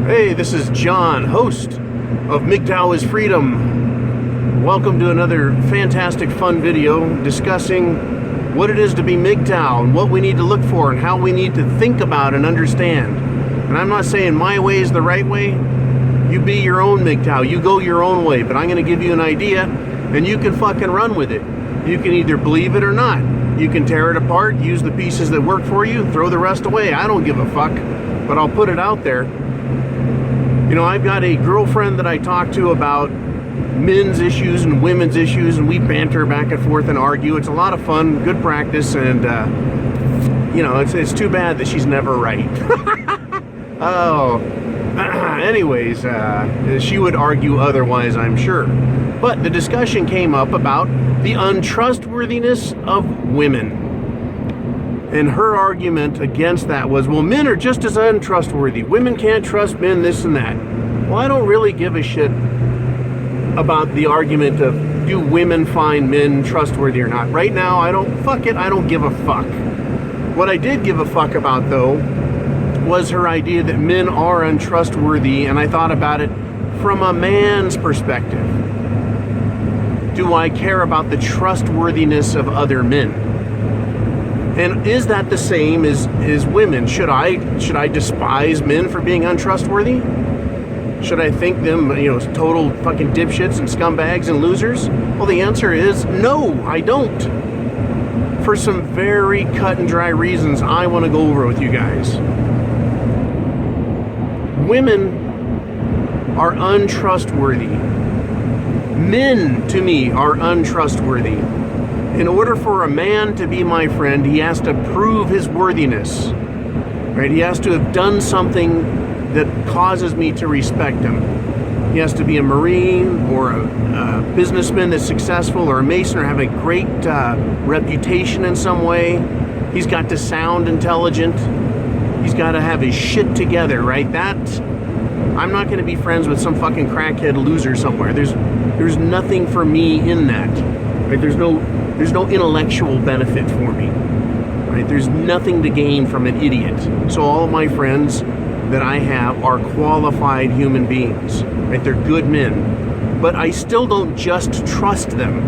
Hey, this is John, host of MGTow is Freedom. Welcome to another fantastic, fun video discussing what it is to be MGTow and what we need to look for and how we need to think about and understand. And I'm not saying my way is the right way. You be your own MGTow. You go your own way. But I'm going to give you an idea and you can fucking run with it. You can either believe it or not. You can tear it apart, use the pieces that work for you, throw the rest away. I don't give a fuck. But I'll put it out there. You know, I've got a girlfriend that I talk to about men's issues and women's issues, and we banter back and forth and argue. It's a lot of fun, good practice, and, you know, it's too bad that she's never right. Oh, anyways, she would argue otherwise, I'm sure. But the discussion came up about the untrustworthiness of women. And her argument against that was, well, men are just as untrustworthy. Women can't trust men, this and that. Well, I don't really give a shit about the argument of do women find men trustworthy or not. Right now, I don't give a fuck. What I did give a fuck about, though, was her idea that men are untrustworthy, and I thought about it from a man's perspective. Do I care about the trustworthiness of other men? And is that the same as women? Should I despise men for being untrustworthy? Should I think them, you know, total fucking dipshits and scumbags and losers? Well, the answer is no, I don't. For some very cut and dry reasons I want to go over with you guys. Women are untrustworthy. Men, to me, are untrustworthy. In order for a man to be my friend, he has to prove his worthiness, right? He has to have done something that causes me to respect him. He has to be a Marine or a businessman that's successful, or a Mason, or have a great reputation in some way. He's got to sound intelligent. He's got to have his shit together, right? I'm not going to be friends with some fucking crackhead loser somewhere. There's nothing for me in that, right? There's no intellectual benefit for me, right? There's nothing to gain from an idiot. So all of my friends that I have are qualified human beings, right? They're good men, but I still don't just trust them.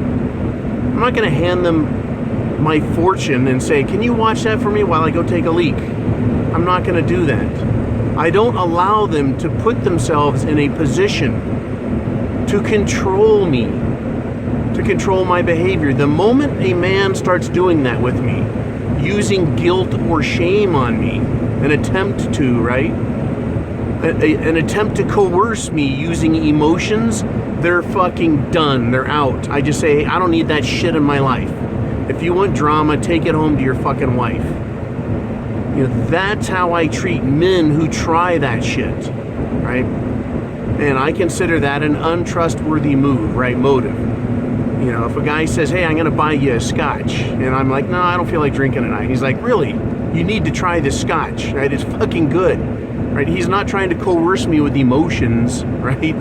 I'm not going to hand them my fortune and say, can you watch that for me while I go take a leak? I'm not going to do that. I don't allow them to put themselves in a position to control me, to control my behavior. The moment a man starts doing that with me, using guilt or shame on me, an attempt to, right? An attempt to coerce me using emotions, they're fucking done. They're out. I just say, hey, I don't need that shit in my life. If you want drama, take it home to your fucking wife. You know, that's how I treat men who try that shit, right? And I consider that an untrustworthy move, right? Motive. You know, if a guy says, hey, I'm going to buy you a scotch, and I'm like, no, I don't feel like drinking tonight. He's like, really? You need to try this scotch, right? It's fucking good, right? He's not trying to coerce me with emotions, right?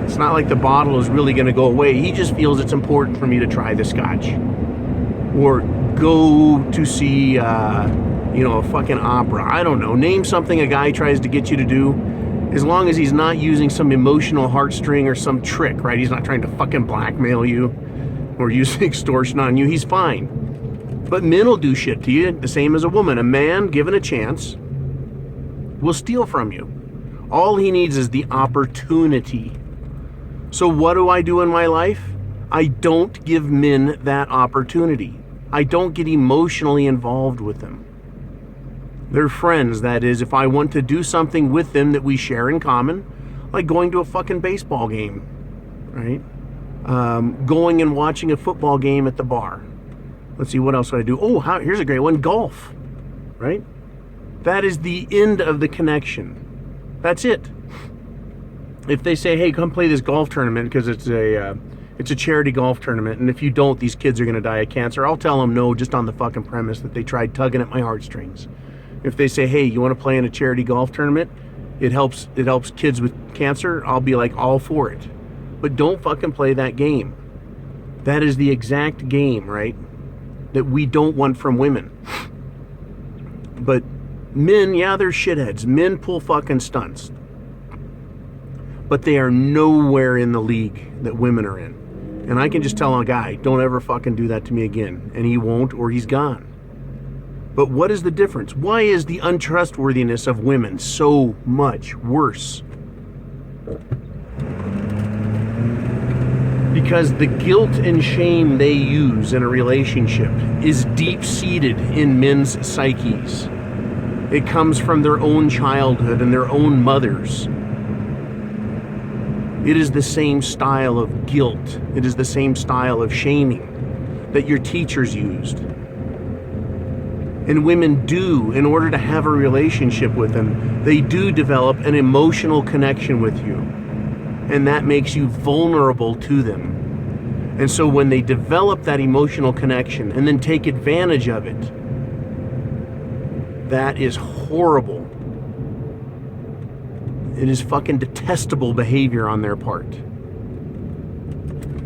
It's not like the bottle is really going to go away. He just feels it's important for me to try the scotch. Or go to see, you know, a fucking opera. I don't know. Name something a guy tries to get you to do. As long as he's not using some emotional heartstring or some trick, right? He's not trying to fucking blackmail you or use extortion on you. He's fine. But men will do shit to you the same as a woman. A man, given a chance, will steal from you. All he needs is the opportunity. So what do I do in my life? I don't give men that opportunity. I don't get emotionally involved with them. They're friends, that is, if I want to do something with them that we share in common, like going to a fucking baseball game, right? Going and watching a football game at the bar. Let's see, what else would I do? Oh, here's a great one, golf, right? That is the end of the connection. That's it. If they say, hey, come play this golf tournament because it's a charity golf tournament, and if you don't, these kids are going to die of cancer, I'll tell them no, just on the fucking premise that they tried tugging at my heartstrings. If they say, hey, you want to play in a charity golf tournament? It helps kids with cancer. I'll be like, all for it. But don't fucking play that game. That is the exact game, right? That we don't want from women. But men, yeah, they're shitheads. Men pull fucking stunts. but they are nowhere in the league that women are in. And I can just tell a guy, don't ever fucking do that to me again. And he won't, or he's gone. But what is the difference? Why is the untrustworthiness of women so much worse? Because the guilt and shame they use in a relationship is deep-seated in men's psyches. It comes from their own childhood and their own mothers. It is the same style of guilt. It is the same style of shaming that your teachers used. And women do, in order to have a relationship with them, they do develop an emotional connection with you. And that makes you vulnerable to them. And so when they develop that emotional connection and then take advantage of it, that is horrible. It is fucking detestable behavior on their part.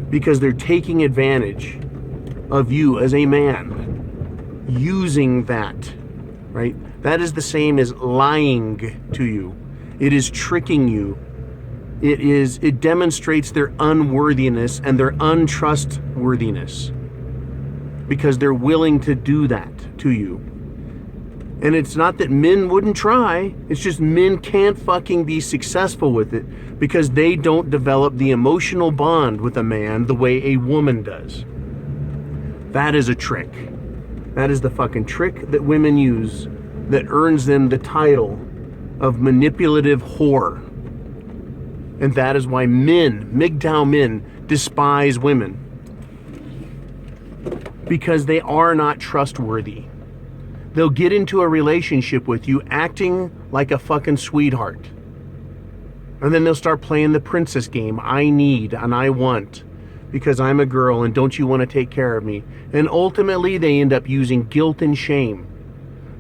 Because they're taking advantage of you as a man, using that, right? That is the same as lying to you. It is tricking you. It demonstrates their unworthiness and their untrustworthiness because they're willing to do that to you. And it's not that men wouldn't try, it's just men can't fucking be successful with it because they don't develop the emotional bond with a man the way a woman does. That is a trick. That is the fucking trick that women use that earns them the title of manipulative whore. And that is why men, MGTOW men, despise women. Because they are not trustworthy. They'll get into a relationship with you acting like a fucking sweetheart. And then they'll start playing the princess game. I need and I want because I'm a girl and don't you want to take care of me? And ultimately they end up using guilt and shame.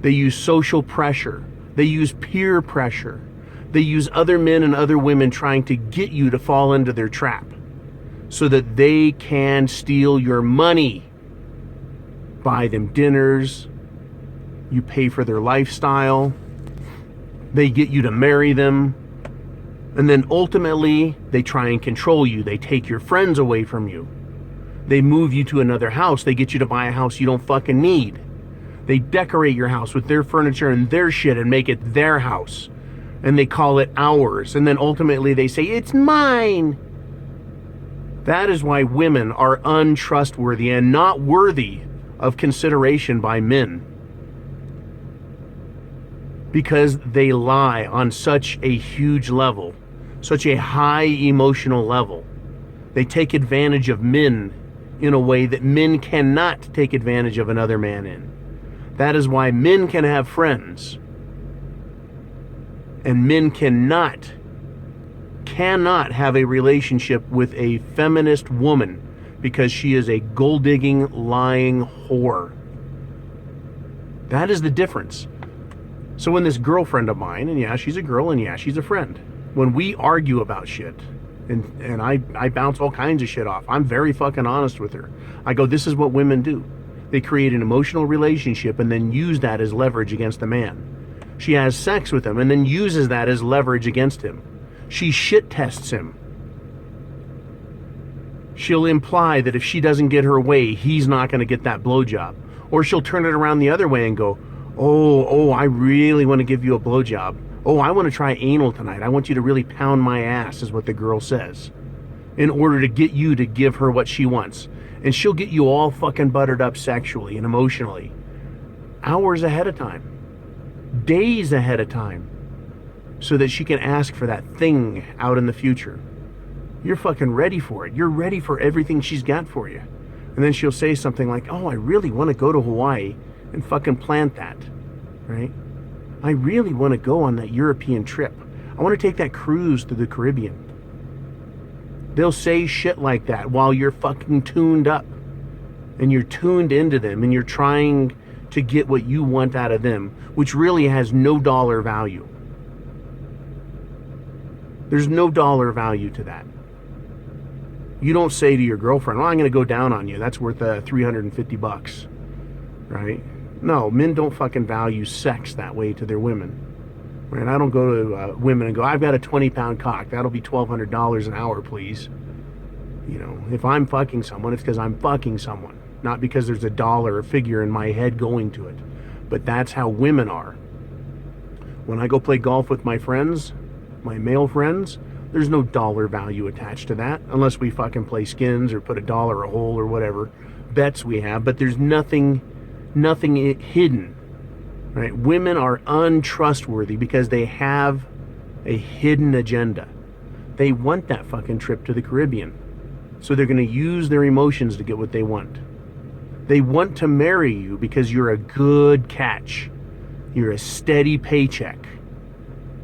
They use social pressure. They use peer pressure. They use other men and other women trying to get you to fall into their trap so that they can steal your money. Buy them dinners. You pay for their lifestyle. They get you to marry them. And then ultimately, they try and control you. They take your friends away from you. They move you to another house. They get you to buy a house you don't fucking need. They decorate your house with their furniture and their shit and make it their house. And they call it ours. And then ultimately they say, it's mine. That is why women are untrustworthy and not worthy of consideration by men. Because they lie on such a huge level, such a high emotional level. They take advantage of men in a way that men cannot take advantage of another man in. That is why men can have friends. And men cannot have a relationship with a feminist woman because she is a gold-digging, lying whore. That is the difference. So when this girlfriend of mine, and yeah, she's a girl, and yeah, she's a friend, when we argue about shit, and I bounce all kinds of shit off, I'm very fucking honest with her. I go, this is what women do. They create an emotional relationship and then use that as leverage against the man. She has sex with him and then uses that as leverage against him. She shit tests him. She'll imply that if she doesn't get her way, he's not going to get that blowjob. Or she'll turn it around the other way and go, oh, I really want to give you a blowjob. Oh, I want to try anal tonight. I want you to really pound my ass, is what the girl says, in order to get you to give her what she wants. And she'll get you all fucking buttered up sexually and emotionally. Hours ahead of time. Days ahead of time. So that she can ask for that thing out in the future. You're fucking ready for it. You're ready for everything she's got for you. And then she'll say something like, oh, I really want to go to Hawaii and fucking plant that, right? I really want to go on that European trip. I want to take that cruise to the Caribbean. They'll say shit like that while you're fucking tuned up and you're tuned into them and you're trying to get what you want out of them, which really has no dollar value. There's no dollar value to that. You don't say to your girlfriend, well, I'm going to go down on you. That's worth $350, right? No, men don't fucking value sex that way to their women. Right? I don't go to women and go, I've got a 20-pound cock. That'll be $1,200 an hour, please. You know, if I'm fucking someone, it's because I'm fucking someone, not because there's a dollar or figure in my head going to it. But that's how women are. When I go play golf with my friends, my male friends, there's no dollar value attached to that, unless we fucking play skins or put $1 a hole or whatever bets we have. But there's nothing hidden. Right? Women are untrustworthy because they have a hidden agenda. They want that fucking trip to the Caribbean. So they're going to use their emotions to get what they want. They want to marry you because you're a good catch. You're a steady paycheck.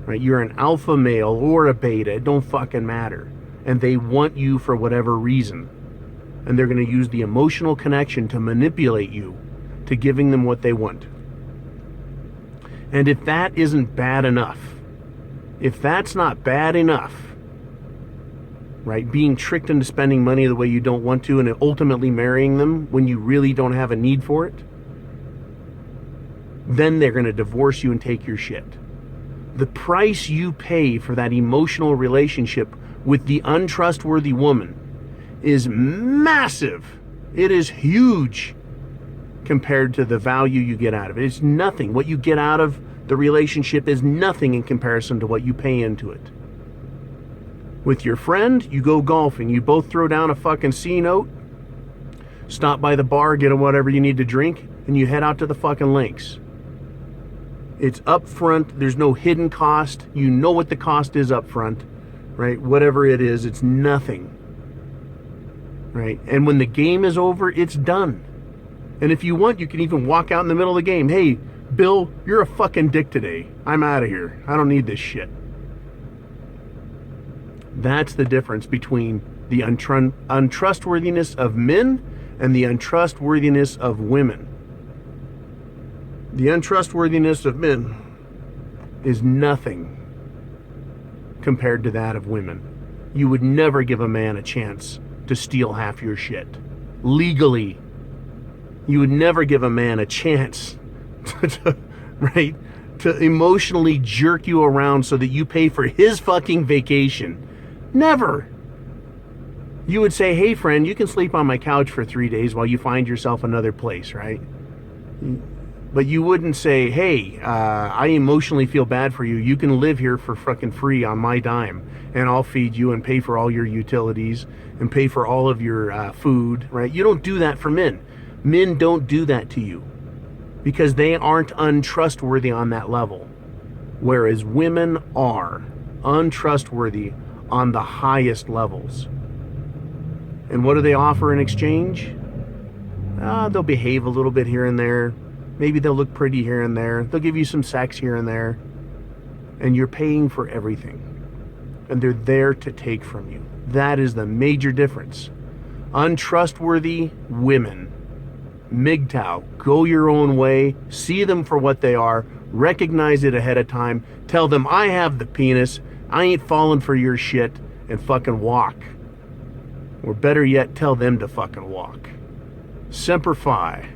Right? You're an alpha male or a beta. It don't fucking matter. And they want you for whatever reason. And they're going to use the emotional connection to manipulate you to giving them what they want. And if that isn't bad enough, if that's not bad enough, right, being tricked into spending money the way you don't want to and ultimately marrying them when you really don't have a need for it, then they're going to divorce you and take your shit. The price you pay for that emotional relationship with the untrustworthy woman is massive. It is huge compared to the value you get out of it. It's nothing. What you get out of the relationship is nothing in comparison to what you pay into it. With your friend, you go golfing. You both throw down a fucking C note, stop by the bar, get whatever you need to drink, and you head out to the fucking links. It's up front. There's no hidden cost. You know what the cost is up front, right? Whatever it is, it's nothing, right? And when the game is over, it's done. And if you want, you can even walk out in the middle of the game. Hey, Bill, you're a fucking dick today. I'm out of here. I don't need this shit. That's the difference between the untrustworthiness of men and the untrustworthiness of women. The untrustworthiness of men is nothing compared to that of women. You would never give a man a chance to steal half your shit. Legally. You would never give a man a chance right, to emotionally jerk you around so that you pay for his fucking vacation. Never. You would say, hey friend, you can sleep on my couch for 3 days while you find yourself another place, right? But you wouldn't say, hey, I emotionally feel bad for you. You can live here for fucking free on my dime, and I'll feed you and pay for all your utilities and pay for all of your food, right? You don't do that for men. Men don't do that to you because they aren't untrustworthy on that level, whereas women are untrustworthy on the highest levels. And what do they offer in exchange? They'll behave a little bit here and there. Maybe they'll look pretty here and there. They'll give you some sex here and there. And you're paying for everything. And they're there to take from you. That is the major difference. Untrustworthy women. MGTOW. Go your own way. See them for what they are. Recognize it ahead of time. Tell them, I have the penis. I ain't falling for your shit. And fucking walk. Or better yet, tell them to fucking walk. Semper Fi.